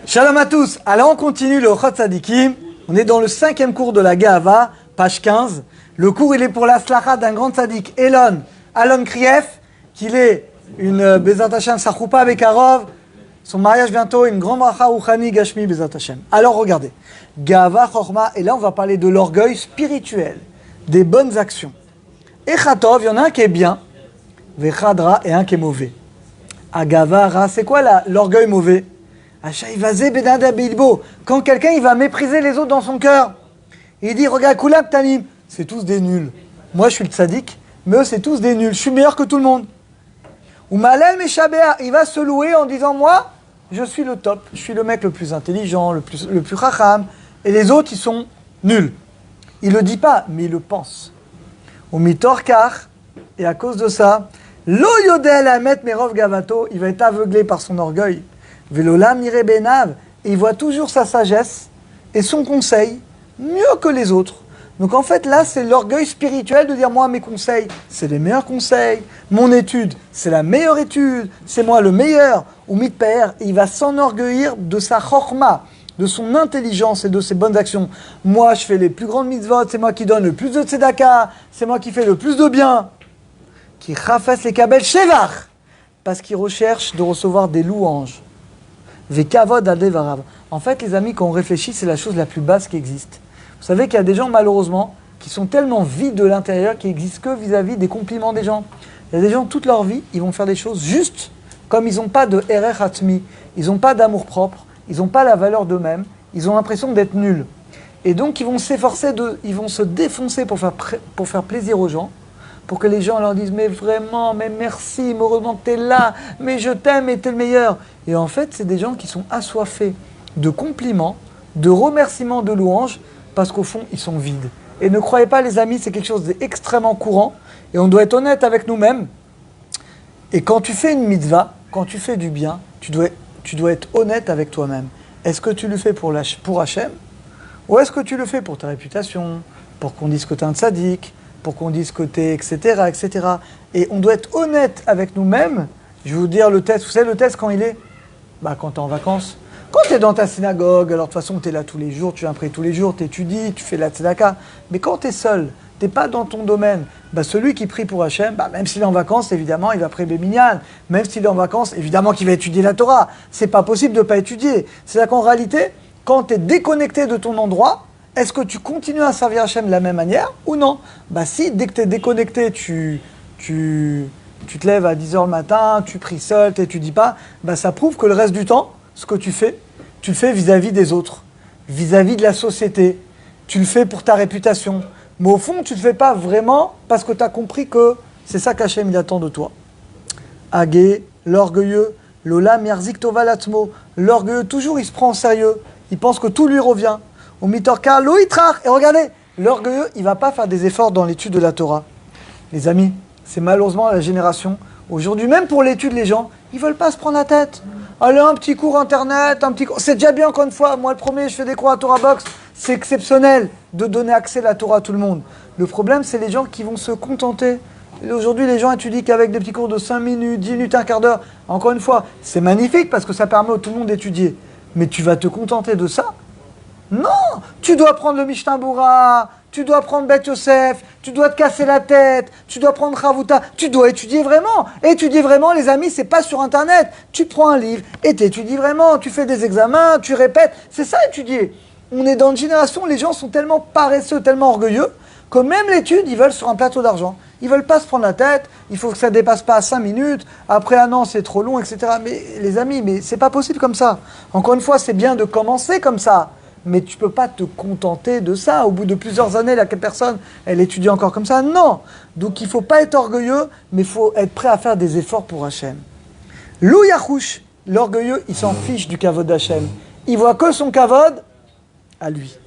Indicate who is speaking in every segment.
Speaker 1: Shalom à tous. Alors on continue le Ochot Tzadikim. On est dans le 5e cours de la Gahava, page 15. Le cours il est pour la slacha d'un grand tzaddik, Alon Krief, qu'il est une Bezat Hashem Sachoupa Bekarov. Son mariage bientôt, une grande bracha Rouchani Gashmi Bezat Hashem. Alors regardez, Gahava Chorma, et là on va parler de l'orgueil spirituel, des bonnes actions. Echatov, il y en a un qui est bien, Vechadra, et un qui est mauvais. Agavara, c'est quoi là, l'orgueil mauvais? Quand quelqu'un il va mépriser les autres dans son cœur, il dit regarde Koulam Tanim, c'est tous des nuls. Moi je suis le tzaddik, mais eux c'est tous des nuls. Je suis meilleur que tout le monde. Ou Malel Meshabéa, il va se louer en disant moi je suis le top, je suis le mec le plus intelligent, le plus chacham, et les autres ils sont nuls. Il le dit pas, mais il le pense. Ou Mitorkar, et à cause de ça, Lo Yodel Amet Merov Gavato, il va être aveuglé par son orgueil. Velolam Mire Benav, et il voit toujours sa sagesse et son conseil mieux que les autres. Donc en fait là c'est l'orgueil spirituel de dire moi mes conseils c'est les meilleurs conseils, mon étude c'est la meilleure étude, c'est moi le meilleur. Ou mitper, il va s'enorgueillir de sa chorma, de son intelligence et de ses bonnes actions. Moi je fais les plus grandes mitzvot, c'est moi qui donne le plus de tzedaka, c'est moi qui fais le plus de bien. Qui rafesse les kabel shevach, parce qu'il recherche de recevoir des louanges. Vekavod adevarav. En fait, les amis, quand on réfléchit, c'est la chose la plus basse qui existe. Vous savez qu'il y a des gens, malheureusement, qui sont tellement vides de l'intérieur qu'ils n'existent que vis-à-vis des compliments des gens. Il y a des gens, toute leur vie, ils vont faire des choses juste, comme ils n'ont pas de erer hatmi, ils n'ont pas d'amour propre, ils n'ont pas la valeur d'eux-mêmes, ils ont l'impression d'être nuls. Et donc, ils vont s'efforcer ils vont se défoncer pour faire plaisir aux gens, pour que les gens leur disent « mais vraiment, mais merci, heureusement que tu es là, mais je t'aime et tu es le meilleur ». Et en fait, c'est des gens qui sont assoiffés de compliments, de remerciements, de louanges, parce qu'au fond, ils sont vides. Et ne croyez pas, les amis, c'est quelque chose d'extrêmement courant, et on doit être honnête avec nous-mêmes. Et quand tu fais une mitzvah, quand tu fais du bien, tu dois être honnête avec toi-même. Est-ce que tu le fais pour Hachem, ou est-ce que tu le fais pour ta réputation, pour qu'on dise que tu es un tzaddik, pour qu'on dise que t'es, etc., etc. Et on doit être honnête avec nous-mêmes. Je vais vous dire le test. Vous savez le test quand il est? Quand t'es en vacances. Quand t'es dans ta synagogue, alors de toute façon t'es là tous les jours, tu viens prier tous les jours, t'étudies, tu fais la tzedaka. Mais quand t'es seul, t'es pas dans ton domaine, celui qui prie pour Hachem, même s'il est en vacances, évidemment, il va prier Béminyan. Même s'il est en vacances, évidemment qu'il va étudier la Torah. C'est pas possible de pas étudier. C'est-à-dire qu'en réalité, quand t'es déconnecté de ton endroit, est-ce que tu continues à servir Hachem de la même manière ou non? Si, dès que tu es déconnecté, tu te lèves à 10h le matin, tu pries seul, tu n'étudies pas, ça prouve que le reste du temps, ce que tu le fais vis-à-vis des autres, vis-à-vis de la société, tu le fais pour ta réputation. Mais au fond, tu ne le fais pas vraiment parce que tu as compris que c'est ça qu'Hachem il attend de toi. Agé, l'orgueilleux, l'olam yarzik tova latmo, l'orgueilleux, toujours il se prend au sérieux, il pense que tout lui revient. Au mitorka lo yitrach. Et regardez, l'orgueilleux, il ne va pas faire des efforts dans l'étude de la Torah. Les amis, c'est malheureusement la génération. Aujourd'hui, même pour l'étude, les gens, ils ne veulent pas se prendre la tête. Allez, un petit cours internet, c'est déjà bien encore une fois. Moi, le premier, je fais des cours à Torah Box. C'est exceptionnel de donner accès à la Torah à tout le monde. Le problème, c'est les gens qui vont se contenter. Et aujourd'hui, les gens étudient qu'avec des petits cours de 5 minutes, 10 minutes, un quart d'heure. Encore une fois, c'est magnifique parce que ça permet à tout le monde d'étudier. Mais tu vas te contenter de ça? Non, tu dois prendre le Mishnah Bura, tu dois prendre Bet Yosef, tu dois te casser la tête, tu dois prendre Chavuta, tu dois étudier vraiment. Étudier vraiment, les amis, c'est pas sur Internet. Tu prends un livre et tu étudies vraiment, tu fais des examens, tu répètes. C'est ça, étudier. On est dans une génération où les gens sont tellement paresseux, tellement orgueilleux, que même l'étude, ils veulent sur un plateau d'argent. Ils veulent pas se prendre la tête, il faut que ça dépasse pas 5 minutes, après un an c'est trop long, etc. Mais les amis, c'est pas possible comme ça. Encore une fois, c'est bien de commencer comme ça. Mais tu ne peux pas te contenter de ça. Au bout de plusieurs années, la personne, elle étudie encore comme ça. Non. Donc il ne faut pas être orgueilleux, mais il faut être prêt à faire des efforts pour Hachem. Lou Yachouch, l'orgueilleux, il s'en fiche du kavod d'Hachem. Il voit que son kavod à lui.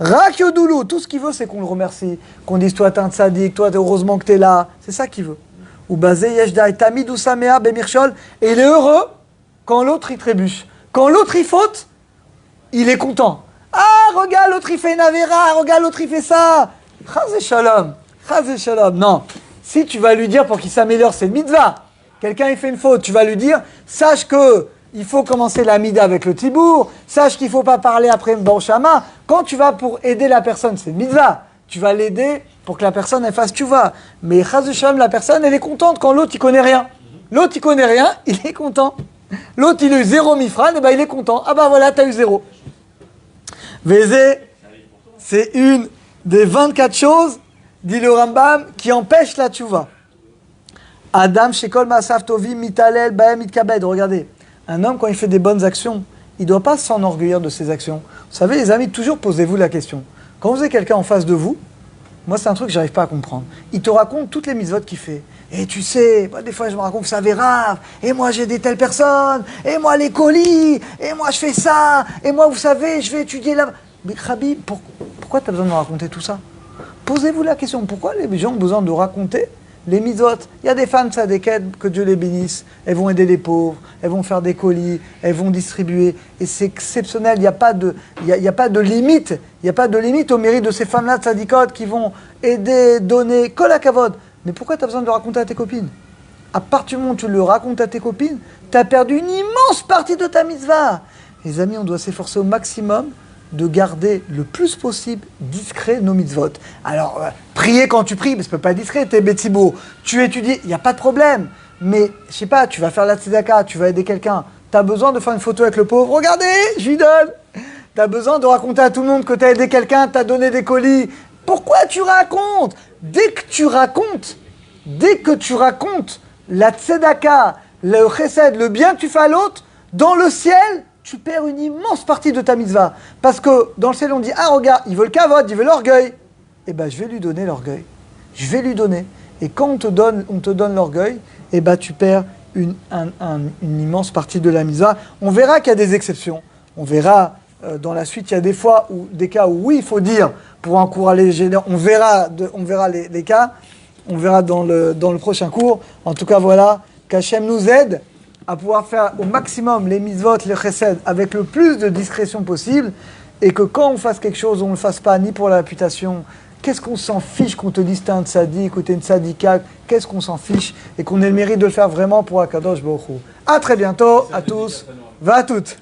Speaker 1: Rak Yodoulou, tout ce qu'il veut, c'est qu'on le remercie. Qu'on dise, toi, t'es un tzaddik, toi, heureusement que t'es là. C'est ça qu'il veut. Ou basé Yeshdai, Tamid ou Samea, Bemirchol. Et il est heureux quand l'autre, il trébuche. Quand l'autre, il faute, il est content. Ah, regarde, l'autre il fait une avéra, regarde, l'autre il fait ça. Chazé shalom, chazé shalom. Non, si tu vas lui dire pour qu'il s'améliore, c'est le mitzvah. Quelqu'un il fait une faute, tu vas lui dire, sache que il faut commencer la mida avec le tibour. Sache qu'il ne faut pas parler après Bon Shama. Quand tu vas pour aider la personne, c'est mitzvah. Tu vas l'aider pour que la personne elle fasse tchouva. Mais Chaz Shalom, la personne, elle est contente quand l'autre, il connaît rien. L'autre, il connaît rien, il est content. L'autre, il a eu 0 mifran, et ben il est content. Ah bah voilà, t'as eu 0. Vézé, c'est une des 24 choses, dit le Rambam, qui empêchent la tchouva. Adam shekol ma'asav tovim mitalel ba'em mitkabed. Regardez, un homme, quand il fait des bonnes actions, il ne doit pas s'enorgueillir de ses actions. Vous savez, les amis, toujours posez-vous la question. Quand vous avez quelqu'un en face de vous, moi, c'est un truc que je n'arrive pas à comprendre. Il te raconte toutes les mitzvot qu'il fait. Et tu sais, moi, des fois, je me raconte, ça avait rave. Et moi, j'ai des telles personnes. Et moi, les colis. Et moi, je fais ça. Et moi, vous savez, je vais étudier là. Mais Rabbi, pourquoi tu as besoin de me raconter tout ça? Posez-vous la question. Pourquoi les gens ont besoin de raconter les mitzvot? Il y a des femmes tzadékettes, que Dieu les bénisse. Elles vont aider les pauvres. Elles vont faire des colis. Elles vont distribuer. Et c'est exceptionnel. Il n'y a pas de limite. Il n'y a pas de limite au mérite de ces femmes-là tzadikotes qui vont aider, donner, kol hakavod. Mais pourquoi tu as besoin de le raconter à tes copines? À partir du moment où tu le racontes à tes copines, tu as perdu une immense partie de ta mitzvah. Les amis, on doit s'efforcer au maximum de garder le plus possible discret nos mitzvot. Alors, prier quand tu pries, mais ça ne peut pas être discret, t'es bétibo. Tu étudies, il n'y a pas de problème. Mais, je sais pas, tu vas faire la tzedaka, tu vas aider quelqu'un. Tu as besoin de faire une photo avec le pauvre. Regardez, je lui donne. Tu as besoin de raconter à tout le monde que tu as aidé quelqu'un, tu as donné des colis. Pourquoi tu racontes? Dès que tu racontes la tzedaka, le chesed, le bien que tu fais à l'autre, dans le ciel, tu perds une immense partie de ta mitzvah. Parce que dans le ciel, on dit, ah regarde, il veut le kavod, il veut l'orgueil. Eh bien, je vais lui donner l'orgueil. Je vais lui donner. Et quand on te donne l'orgueil, eh ben, tu perds une immense partie de la mitzvah. On verra qu'il y a des exceptions. On verra dans la suite, il y a des cas où oui, il faut dire pour encourager les on verra les cas. On verra dans le prochain cours. En tout cas, voilà, qu'Hachem nous aide à pouvoir faire au maximum les mitzvot, les chesed, avec le plus de discrétion possible, et que quand on fasse quelque chose, on ne le fasse pas ni pour la réputation. Qu'est-ce qu'on s'en fiche qu'on te dise t'es un tzaddik ou t'es une tzadika? Qu'est-ce qu'on s'en fiche? Et qu'on ait le mérite de le faire vraiment pour Akadosh Baruch Hu. À très bientôt, à tous, va à toutes.